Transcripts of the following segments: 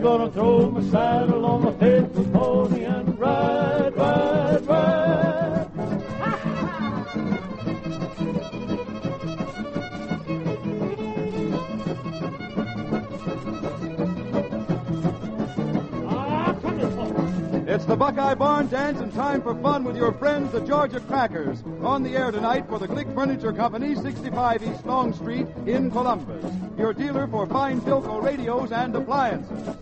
gonna throw my saddle on my faithful pony and ride, ride, ride. It's the Buckeye Barn Dance and time for fun with your friends, the Georgia Crackers. On the air tonight for the Glick Furniture Company, 65 East Long Street in Columbus. Your dealer for fine Philco radios and appliances.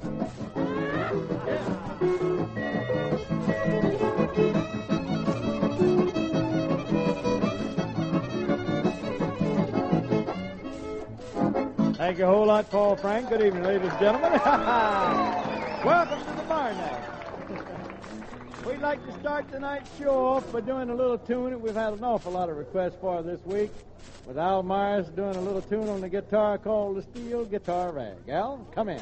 Thank you a whole lot, Paul Frank. Good evening, ladies and gentlemen. Welcome to the Barn Dance. We'd like to start tonight's show off by doing a little tune that we've had an awful lot of requests for this week, with Al Myers doing a little tune on the guitar called the Steel Guitar Rag. Al, come in.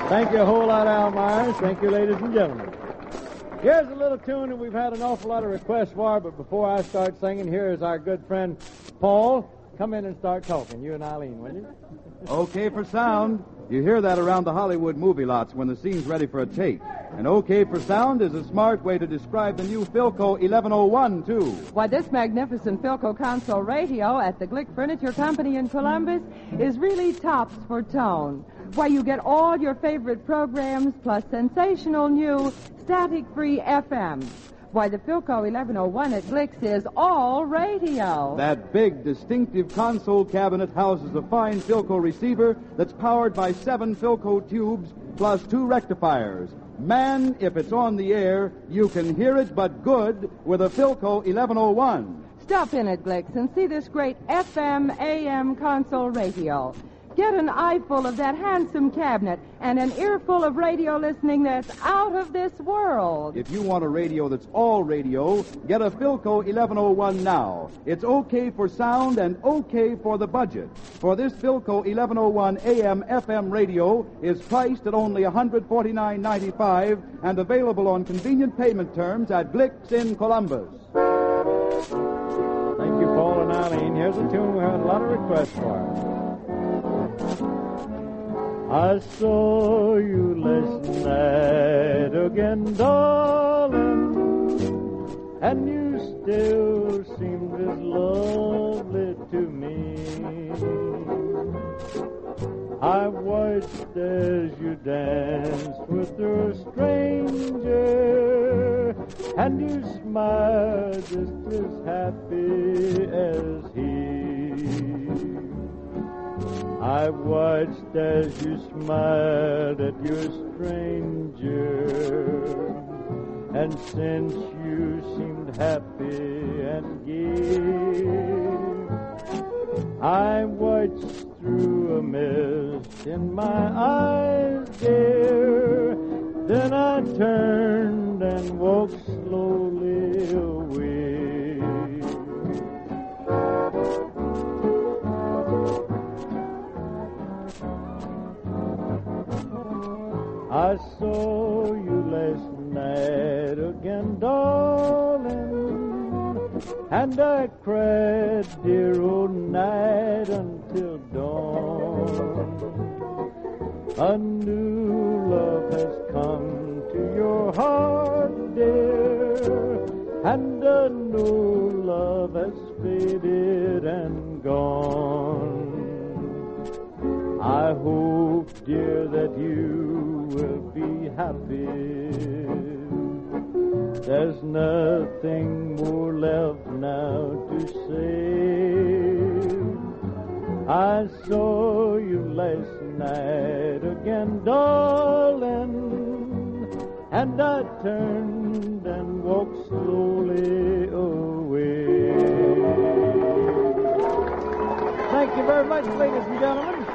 Thank you a whole lot, Al Myers. Thank you, ladies and gentlemen. Here's a little tune that we've had an awful lot of requests for, but before I start singing, here is our good friend Paul. Come in and start talking, you and Eileen, will you? Okay for sound. You hear that around the Hollywood movie lots when the scene's ready for a take. And okay for sound is a smart way to describe the new Philco 1101, too. Why, this magnificent Philco console radio at the Glick Furniture Company in Columbus is really tops for tone. Why, you get all your favorite programs plus sensational new static-free FM. Why, the Philco 1101 at Glick's is all radio. That big, distinctive console cabinet houses a fine Philco receiver that's powered by 7 Philco tubes plus 2 rectifiers. Man, if it's on the air, you can hear it but good with a Philco 1101. Stop in at Glick's and see this great FM-AM console radio. Get an eyeful of that handsome cabinet and an earful of radio listening that's out of this world. If you want a radio that's all radio, get a Philco 1101 now. It's okay for sound and okay for the budget. For this Philco 1101 AM/FM radio is priced at only $149.95 and available on convenient payment terms at Glick's in Columbus. Thank you, Paul and Eileen. Here's a tune we had a lot of requests for. I saw you last night again, darling, and you still seemed as lovely to me. I watched as you danced with a stranger, and you smiled just as happy as he. I watched as you smiled at your stranger, and since you seemed happy and gay, I watched through a mist in my eyes, dear. Then I turned and walked slowly away. I saw you last night again, darling, and I cried, dear old night until dawn. A new love has come to your heart, dear, and a new love has faded and gone. I hope, dear, that you will be happy. There's nothing more left now to say. I saw you last night again, darling, and I turned and walked slowly away. Thank you very much, ladies and gentlemen.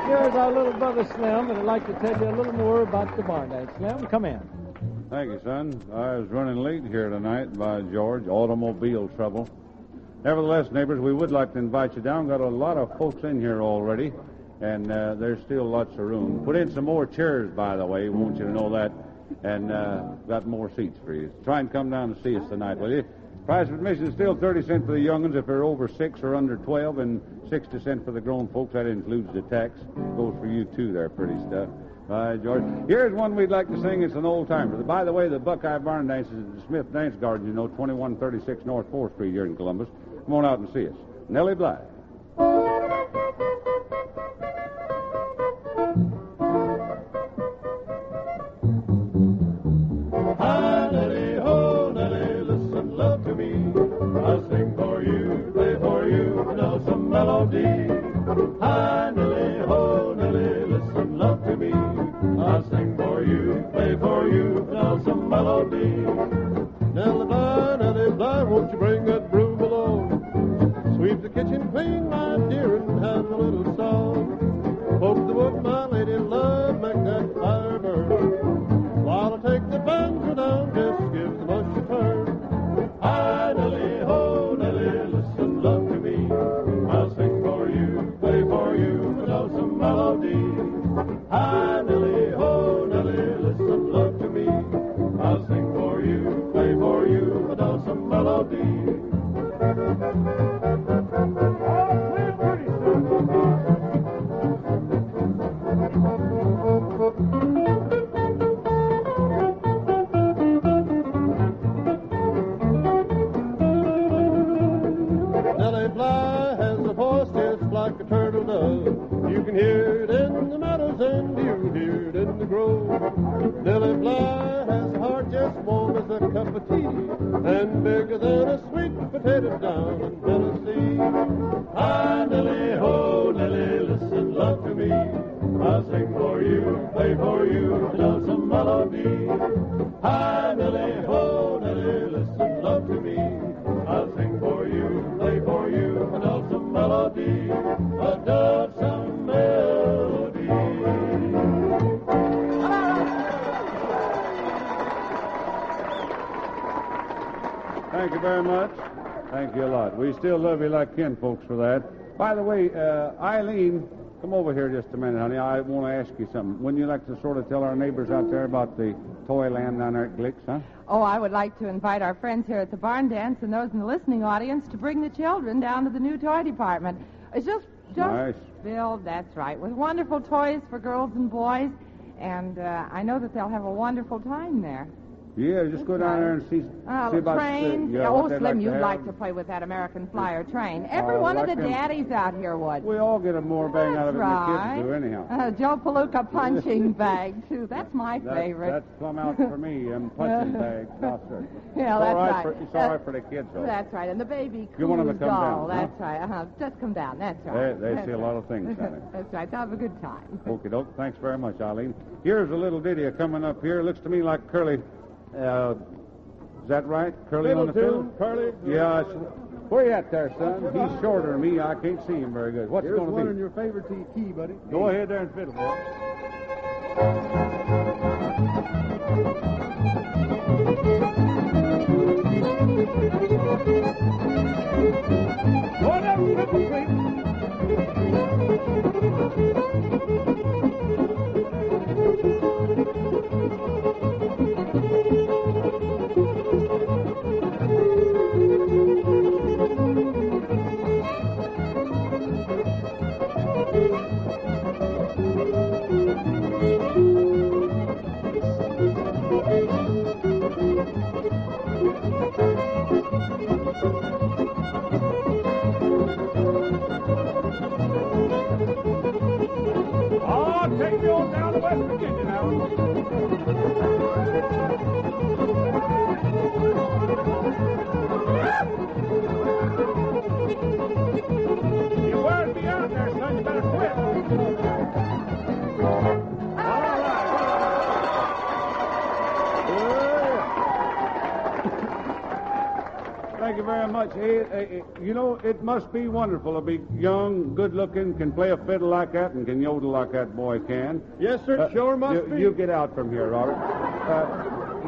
Here's our little brother Slim, and I'd like to tell you a little more about the barn dance. Slim, come in. Thank you, son. I was running late here tonight by George, automobile trouble. Nevertheless, neighbors, we would like to invite you down. Got a lot of folks in here already, and there's still lots of room. Put in some more chairs, by the way, want you to know that, and got more seats for you. Try and come down and see us tonight, will you? Price of admission is still 30 cents for the young'uns if they're over 6 or under 12, and 60 cents for the grown folks. That includes the tax. Goes for you, too, there, pretty stuff. By George. Here's one we'd like to sing. It's an old-timer. By the way, the Buckeye Barn Dance is at the Smith Dance Garden, 2136 North 4th Street here in Columbus. Come on out and see us. Nellie Bly. Hi, Nellie, ho, Nellie, listen, love to me. I sing for you, play for you, know some melody. Hi, Nellie, ho, Nellie, listen, love to me. I sing for you, play for you, know some melody. Nellie Bly, won't you bring that broom along? Sweep the kitchen clean, my dear, and have a little song. Poke the wood, my lady love, make that fire burn. While I take the banjo down, just give the mush a turn. Hi, Nellie, ho, Nellie, listen, love to me. I'll sing for you, play for you, know some melody. Hi, Nellie, ho, Nellie, listen, love to me. I'll sing for you, play for you, know some melody. Nellie Bly has a voice just like a turtle dove. You can hear it in the meadows and you hear it in the grove. Nellie Bly has a heart just warm as a cup of tea and bigger than a sweet potato down in Tennessee. Hi, Nellie, ho, Nellie, listen, love to me. I'll sing for you, play for you, know some melody. Hi, Nellie, ho, Nellie, listen, love to me. I'll sing for you, play for you, know some melody, know some melody. Thank you very much. Thank you a lot. We still love you like kin folks for that. By the way, Eileen, come over here just a minute, honey. I want to ask you something. Wouldn't you like to sort of tell our neighbors out there about the toy land down there at Glick's, huh? Oh, I would like to invite our friends here at the barn dance and those in the listening audience to bring the children down to the new toy department. It's just Nice. filled, that's right, with wonderful toys for girls and boys, and I know that they'll have a wonderful time there. Yeah, just go down there and see about trains. what Oh, they'd Slim, to you'd have. like to play with that American Flyer train. Every one of like the them. daddies out here would. We all get a more bang out of it than the Right. kids do, anyhow. Joe Palooka punching bag, too. That's my favorite. That's plumb out for me. Punching bag. No, sir. Yeah, It's that's all right. right. It's all right for the kids, though. That's right. And the baby You want 'em to Coos come doll. down, huh? That's right. Just come down. That's right. They That's see a right. lot of things down there. That's right. They'll have a good time. Okie doke. Thanks very much, Eileen. Here's a little ditty coming up here. Looks to me like Curly. Is that right? Curly on the fiddle? Curly. Yeah. Where you at there, son? He's shorter than me. I can't see him very good. What's it Here's going one to in be? your favorite key, buddy. Go ahead there and fiddle, boy. Go down, triple creek. Oh, take me on down to West Virginia now. You wears me out there, son. You better quit. All right. Thank you very much. You know, it must be wonderful to be young, good-looking, can play a fiddle like that, and can yodel like that boy can. Yes, sir, it sure must be. You get out from here, Robert.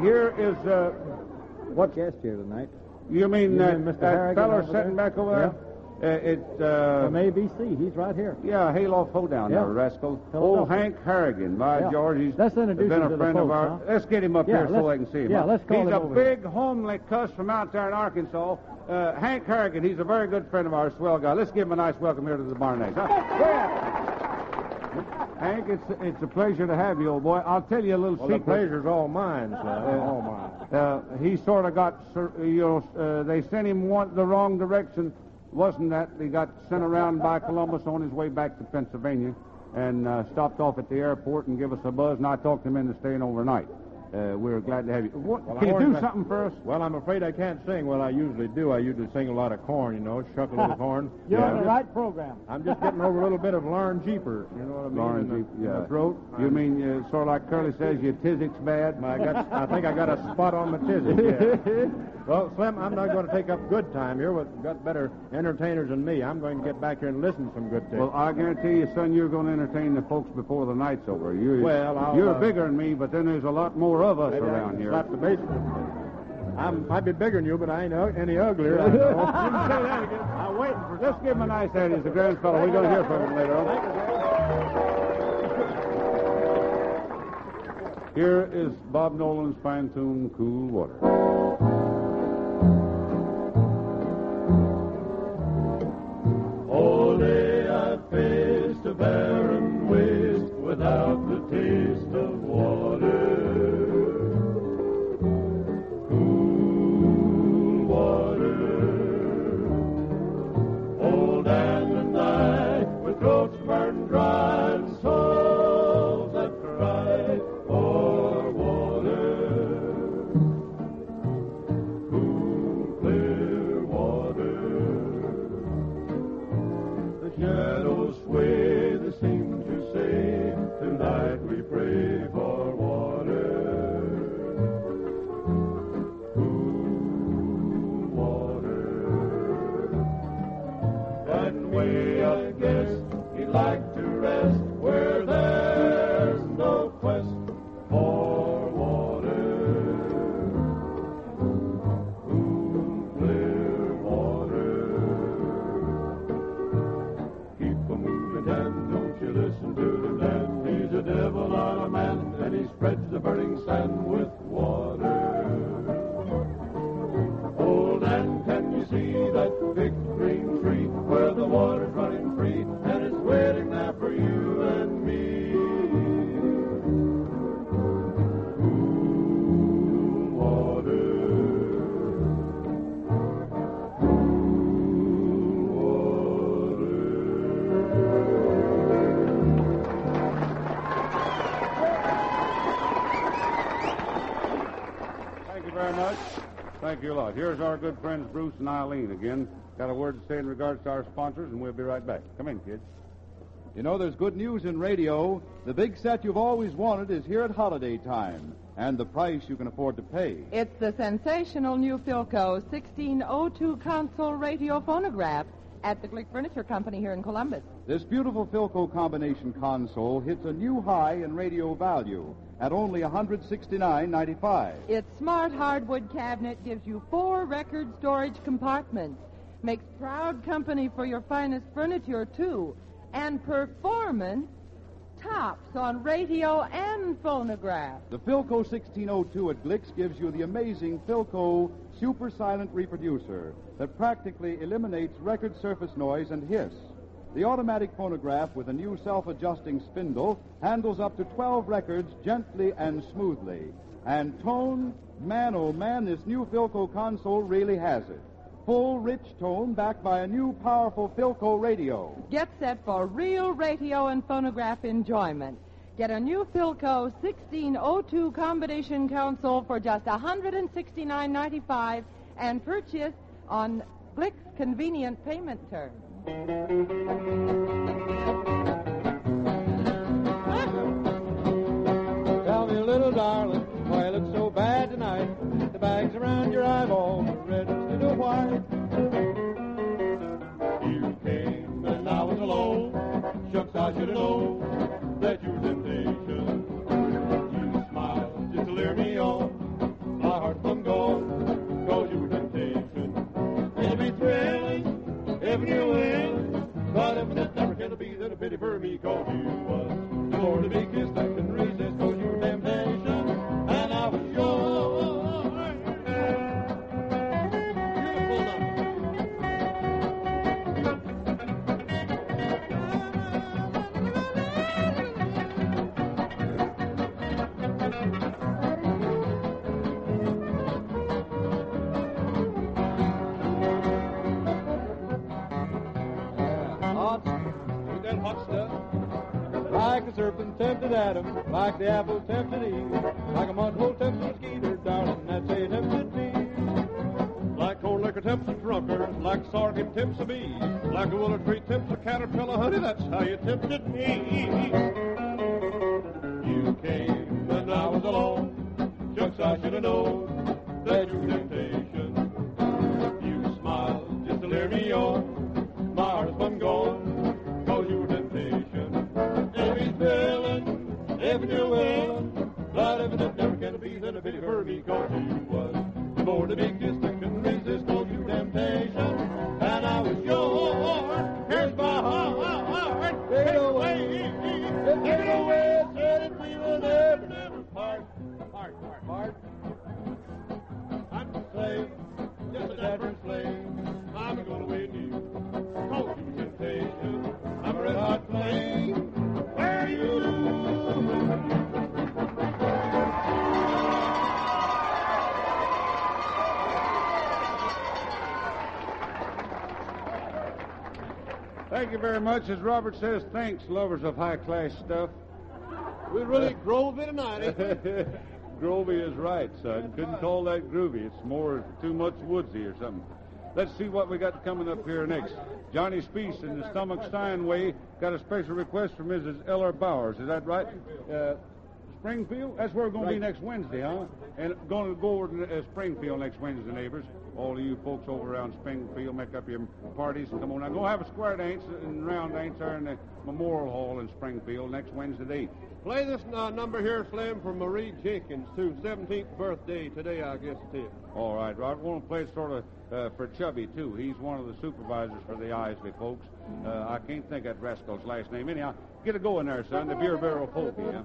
Here is, What guest here tonight? you mean that Mr. that Harrigan feller over sitting there? back over there? From ABC. He's right here. Yeah, Hayloft Hoedown Yeah. there, rascal. Philadelphia. Old Hank Harrigan, by Yeah. George, he's Let's introduce been him a to the friend of folks, ours. huh? Let's get him up Yeah, here so let's- they can see him. yeah, huh? let's call He's him a over big, homely cuss from out there in Arkansas. Hank Harrigan, he's a very good friend of ours, swell guy. Let's give him a nice welcome here to the Barnett. Huh? Hank, it's a pleasure to have you, old boy. I'll tell you a little Well, the secret. pleasure's all mine, sir. All mine. He sort of got, they sent him the wrong direction. Wasn't that? He got sent around by Columbus on his way back to Pennsylvania and stopped off at the airport and gave us a buzz, and I talked him into staying overnight. We're glad to have you. Can you do something for us? Well, I'm afraid I can't sing what I usually do. I usually sing a lot of corn, you know, shuck a little corn. You're on I'm the just- right program. I'm just getting over a little bit of Lauren Jeeper, you know what I mean? Lauren in the, Jeep, in the throat. You mean sort of like Curly says, your tizzick's bad? I think I got a spot on my tizzy. Yeah. Well, Slim, I'm not going to take up good time here. We've got better entertainers than me. I'm going to get back here and listen to some good things. Well, I guarantee you, son, you're going to entertain the folks before the night's over. Well, you're bigger than me, but then there's a lot more of us maybe I around can here. slap the basement. I might be bigger than you, but I ain't any uglier. I know. You can say that again. I'm waiting for. Let's give him a nice hand. He's a grand fellow. We're going to hear from him later on. Here is Bob Nolan's fine tune, Cool Water. All day I faced a barren waste without the taste of water. Cool water. Old and I, with throats burned dry and souls that cry for water. Cool, clear water. The shadows sway, they seem to say, tonight we pray for water. Cool water. That way I guess he'd like to rest where there's no quest for water. Cool, clear water. Keep a moving hand, don't you listen to the man. He's a devil on a man, and he spreads the burning sand with water. Old Dan, can you see that big green tree where the water's running free, and it's waiting there for you and me? Cool water. Thank you very much. Thank you a lot. Here's our good friends Bruce and Eileen again. Got a word to say in regards to our sponsors, and we'll be right back. Come in, kids. You know, there's good news in radio. The big set you've always wanted is here at holiday time, and the price you can afford to pay. It's the sensational new Philco 1602 console radio phonograph at the Glick Furniture Company here in Columbus. This beautiful Philco combination console hits a new high in radio value at only $169.95. Its smart hardwood cabinet gives you 4 record storage compartments, makes proud company for your finest furniture, too, and performance tops on radio and phonograph. The Philco 1602 at Glick's gives you the amazing Philco super silent reproducer that practically eliminates record surface noise and hiss. The automatic phonograph with a new self-adjusting spindle handles up to 12 records gently and smoothly. And tone, Man, oh man, this new Philco console really has it. Full, rich tone backed by a new, powerful Philco radio. Get set for real radio and phonograph enjoyment. Get a new Philco 1602 combination console for just $169.95 and purchase on Glick's convenient payment terms. Tell me, little darling, why you look so bad tonight? The bags around your eyeballs are red instead of white. You came and I was alone. Shucks, I should have known that you were temptation. You smiled just to lure me on. My heart's been gone, 'cause you were temptation. It'll be thrilling if you win, but if it never can be, then a pity for me, 'cause you was the more to be kissed I couldn't resist, 'cause you were temptation, and I was yours. Beautiful number. Ain't that hot stuff? Like the serpent tempted Adam, like the apple tempted Eve, like a mongrel tempted a skeeter, darling, that's a tempted me. Like cold liquor tempts a drunkard, like sorghum tempts a bee, like a willow tree tempts a caterpillar, honey, that's how you tempted me. You came and I was alone, shucks, I should have known that you were temptation. You smiled just to lure me on, my heart's been gone, 'cause you were temptation. If he's willing, if you're willing, but if it never can be, then a pity for me, 'cause you was the more to be kissed I couldn't resist, 'cause you were temptation, and I was yours. Here's my heart, take it away, said it, we will never part. Part. I'm a slave, just a different slave. I'm going away to you, 'cause you were temptation. I'm a red hot flame. Where are you? Thank you very much. As Robert says, thanks, lovers of high-class stuff. We really grove it tonight, ain't we? Grovey is right, son. Couldn't call that groovy. It's more too much woodsy or something. Let's see what we got coming up here next. Johnny Speece in the Stomach Steinway got a special request from Mrs. Eller Bowers. Is that right? Springfield? That's where we're going to be next Wednesday, huh? And going to go over to Springfield next Wednesday, neighbors. All of you folks over around Springfield, make up your parties and come on. Now, go have a square dance and round dance there in the Memorial Hall in Springfield next Wednesday night. Play this number here, Slim, for Marie Jenkins, too. 17th birthday today, I guess it is. All right, Robert. We're going to play it sort of for Chubby, too. He's one of the supervisors for the Isley folks. I can't think of that rascal's last name. Anyhow, get it going there, son. The Beer Barrel Polky, huh?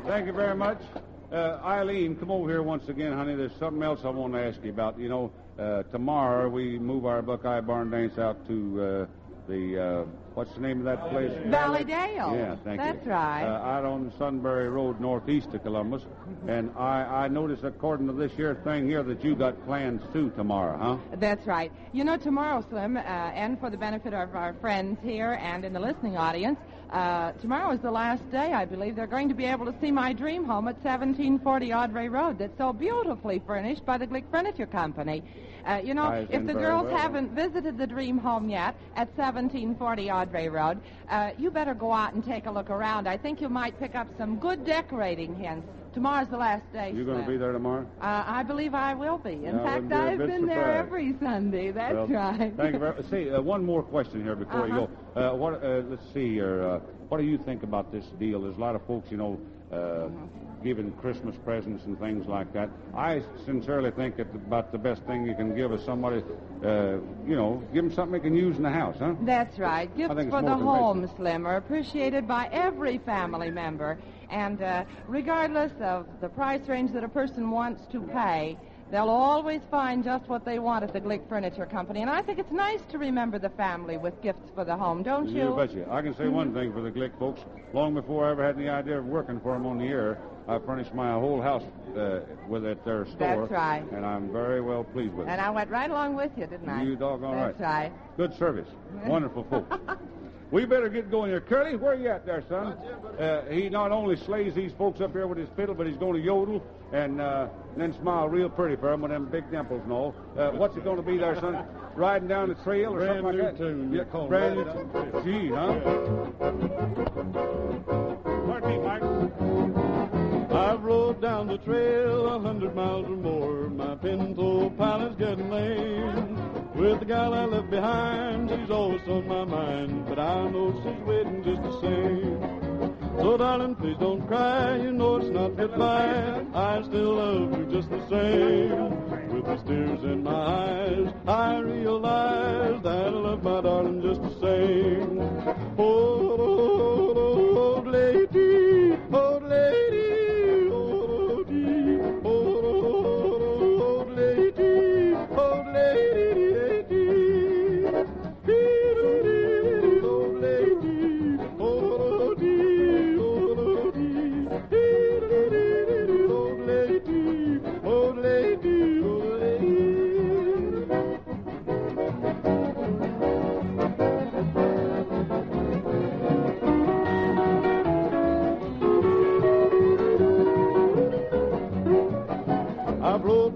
Thank you very much. Eileen, come over here once again, honey. There's something else I want to ask you about. You know, tomorrow we move our Buckeye barn dance out to the What's the name of that place? Valleydale. Yeah, thank you. That's right. Out on Sunbury Road, northeast of Columbus. And I noticed, according to this here thing here, that you got plans, too, tomorrow, huh? That's right. You know, tomorrow, Slim, and for the benefit of our friends here and in the listening audience, tomorrow is the last day, I believe. They're going to be able to see my dream home at 1740 Audrey Road that's so beautifully furnished by the Glick Furniture Company. You know, if the girls haven't visited the dream home yet at 1740 Audrey Road, you better go out and take a look around. I think you might pick up some good decorating hints. Tomorrow's the last day, You going to be there tomorrow? I believe I will be. In Yeah, fact, would be a I've bit been there surprised. every Sunday. That's right. Thank you very much. Say, one more question here before you go. Let's see here. What do you think about this deal? There's a lot of folks, you know, giving Christmas presents and things like that. I sincerely think that about the best thing you can give is somebody, you know, give them something they can use in the house, huh? That's right. Gifts think it's for more the home, convincing. Slim, are appreciated by every family member. And regardless of the price range that a person wants to pay, they'll always find just what they want at the Glick Furniture Company. And I think it's nice to remember the family with gifts for the home, don't you? You betcha. I can say one thing for the Glick folks. Long before I ever had any idea of working for them on the air, I furnished my whole house with it, their store. That's right. And I'm very well pleased with it. And I went right along with you, didn't I? You doggone right. That's right. Good service. Wonderful folks. We better get going here. Curly, where you at there, son? He not only slays these folks up here with his fiddle, but he's going to yodel and then smile real pretty for them with them big dimples and all. What's it going to be there, son? Riding down the trail or something like that? Tune. Yeah, Call brand new Riding Down the Trail. Gee, huh? Pardon me, Mike. I've rode down the trail 100 miles or more. My pinto pilot's getting lame. With the gal I left behind, she's always on my mind. But I know she's waiting just the same. So, darling, please don't cry. You know it's not goodbye. I still love you just the same. With these tears in my eyes, I realize that I love my darling just the same. Oh, lady, oh, lady.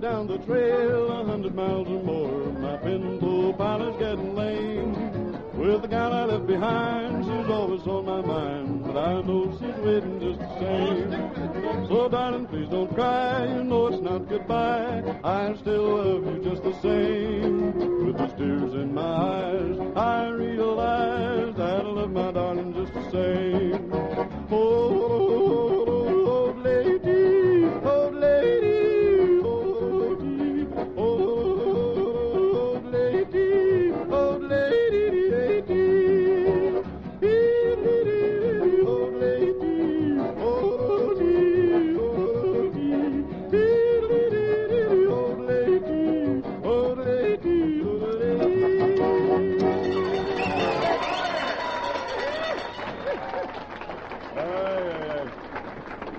Down the trail 100 miles or more. My pinto pilot's getting lame. With the gal I left behind, she's always on my mind. But I know she's waiting just the same. So, darling, please don't cry. You know it's not goodbye. I still love you just the same. With these tears in my eyes, I realize that I love my darling just the same. Oh, lady, oh, lady.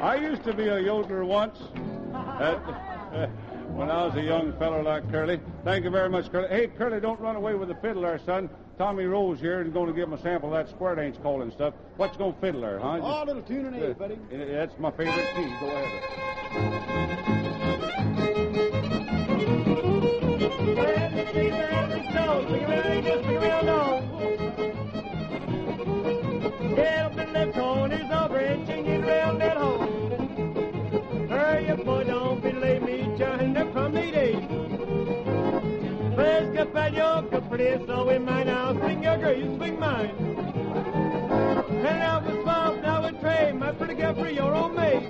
I used to be a yodeler once when I was a young fellow like Curly. Thank you very much, Curly. Hey, Curly, don't run away with the fiddle there, son. Tommy Rose here is going to give him a sample of that square dance calling stuff. What's going to fiddle there, huh? Oh, a little tune and eight, buddy. That's my favorite key. Go ahead. Get up in the corners of branching and round that hole. Hurry up, boy, don't be late, meet your hand from the day. First, get back your caprice, so we might now swing your girl, you swing mine. And now the swamp, now a tray, my pretty girl for your own maid.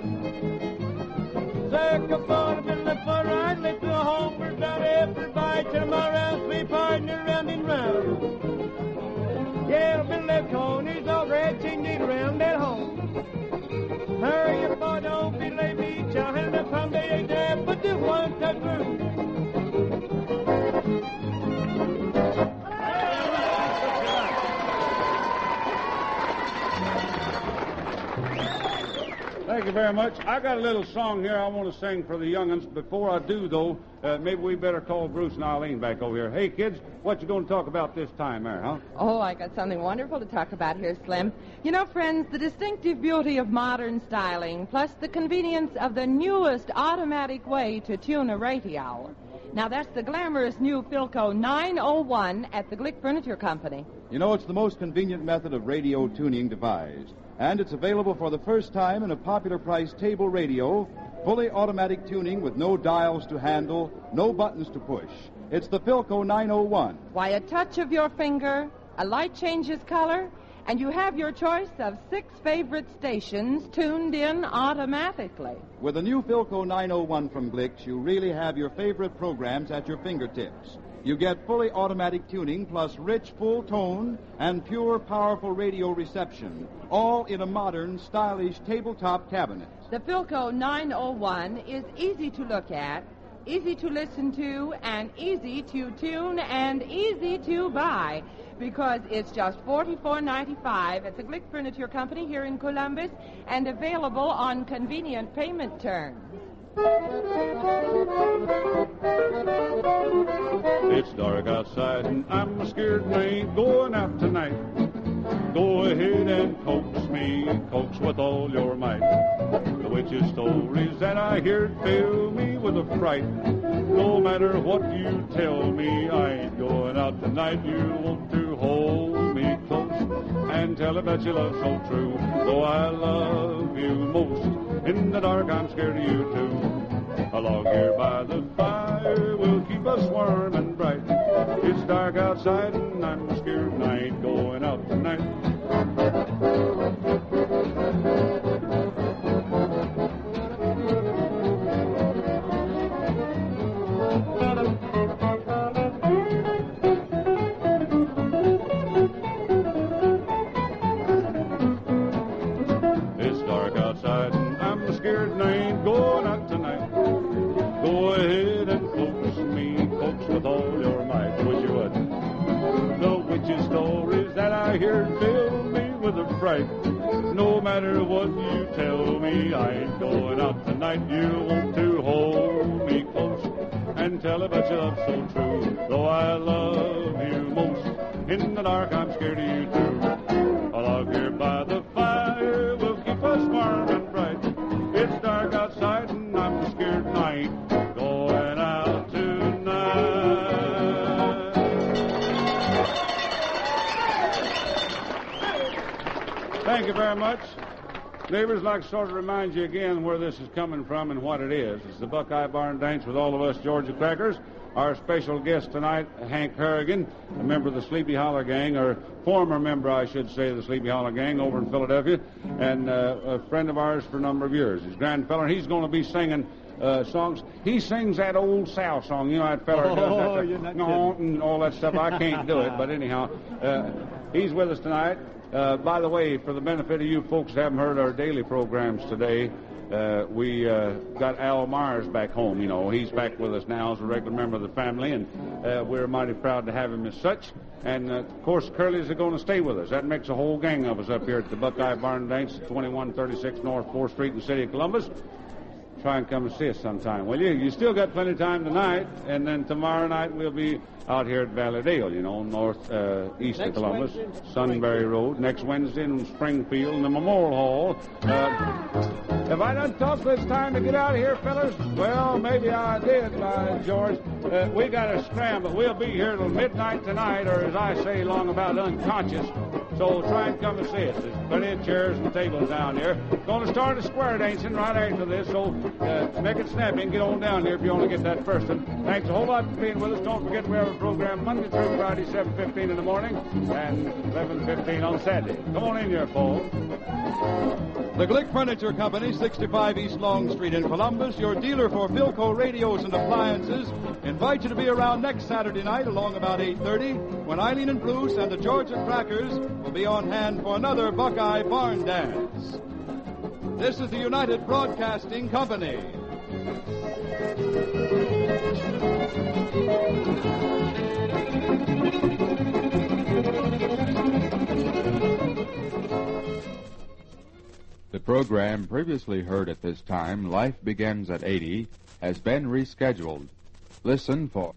Circle forward and left for right, let's go home, we're down everybody, tomorrow, sweet partner, round and round. Yeah, up in the corners, all red changing around at home. Hurry up, boy, don't be late, meet your hand up from the eight there, but do one touch through. Thank you very much. I got a little song here I want to sing for the young'uns. Before I do, though, maybe we better call Bruce and Eileen back over here. Hey, kids, what you going to talk about this time there, huh? Oh, I got something wonderful to talk about here, Slim. You know, friends, the distinctive beauty of modern styling, plus the convenience of the newest automatic way to tune a radio. Now, that's the glamorous new Philco 901 at the Glick Furniture Company. You know, it's the most convenient method of radio tuning devised. And it's available for the first time in a popular price table radio, fully automatic tuning with no dials to handle, no buttons to push. It's the Philco 901. Why, a touch of your finger, a light changes color, and you have your choice of 6 favorite stations tuned in automatically. With the new Philco 901 from Glick's, you really have your favorite programs at your fingertips. You get fully automatic tuning plus rich, full tone and pure, powerful radio reception, all in a modern, stylish tabletop cabinet. The Philco 901 is easy to look at, easy to listen to, and easy to tune, and easy to buy, because it's just $44.95 at the Glick Furniture Company here in Columbus, and available on convenient payment terms. It's dark outside and I'm scared and I ain't going out tonight. Go ahead and coax me, coax with all your might. The witches' stories that I hear fill me with a fright. No matter what you tell me, I ain't going out tonight. You want to hold me close and tell about your love so true. Though I love you most, in the dark I'm scared of you too. A log here by the fire will keep us warm and bright. It's dark outside and I'm scared and I ain't going out tonight. It's dark outside and I'm scared and I ain't going out tonight. Go ahead and coax me, coax with all your might. Wish you would. The witches' stories that I hear fill me with a fright. No matter what you tell me, I ain't going out tonight. You want to hold me close and tell about your love so true. Though I love you most, in the dark I'm scared of you too. A log here by the fire will keep us warm and bright. It's dark outside and I'm scared and I ain't going out tonight. Thank you very much. Neighbors, like to sort of remind you again where this is coming from and what it is. It's the Buckeye Barn Dance with all of us Georgia Crackers. Our special guest tonight, Hank Harrigan, a member of the Sleepy Hollow Gang, or former member, I should say, of the Sleepy Hollow Gang over in Philadelphia, and a friend of ours for a number of years. He's a grand fella, and he's going to be singing songs. He sings that old South song. You know that fella does that. And all that stuff. I can't do it, but anyhow, he's with us tonight. By the way, for the benefit of you folks who haven't heard our daily programs today, we got Al Myers back home. You know, he's back with us now as a regular member of the family, and we're mighty proud to have him as such. And, of course, Curly's are going to stay with us. That makes a whole gang of us up here at the Buckeye Barn Dance, 2136 North 4th Street in the city of Columbus. Try and come and see us sometime, will you? You still got plenty of time tonight, and then tomorrow night we'll be out here at Valleydale, you know, east of Columbus, Sunbury Road. Next Wednesday in Springfield in the Memorial Hall. Have I done talked this time to get out of here, fellas? Well, maybe I did, by George. We got to scramble. We'll be here till midnight tonight, or as I say, long about unconscious. So try and come and see us. There's plenty of chairs and tables down here. Going to start a square dancing right after this, so make it snappy and get on down here if you want to get that first one. Thanks a whole lot for being with us. Don't forget we have a program Monday through Friday, 7:15 in the morning and 11:15 on Saturday. Come on in here, Paul. The Glick Furniture Company, 65 East Long Street in Columbus, your dealer for Philco radios and appliances, invite you to be around next Saturday night along about 8:30 when Eileen and Bruce and the Georgia Crackers will be on hand for another Buckeye Barn Dance. This is the United Broadcasting Company. The program previously heard at this time, Life Begins at 80, has been rescheduled. Listen for...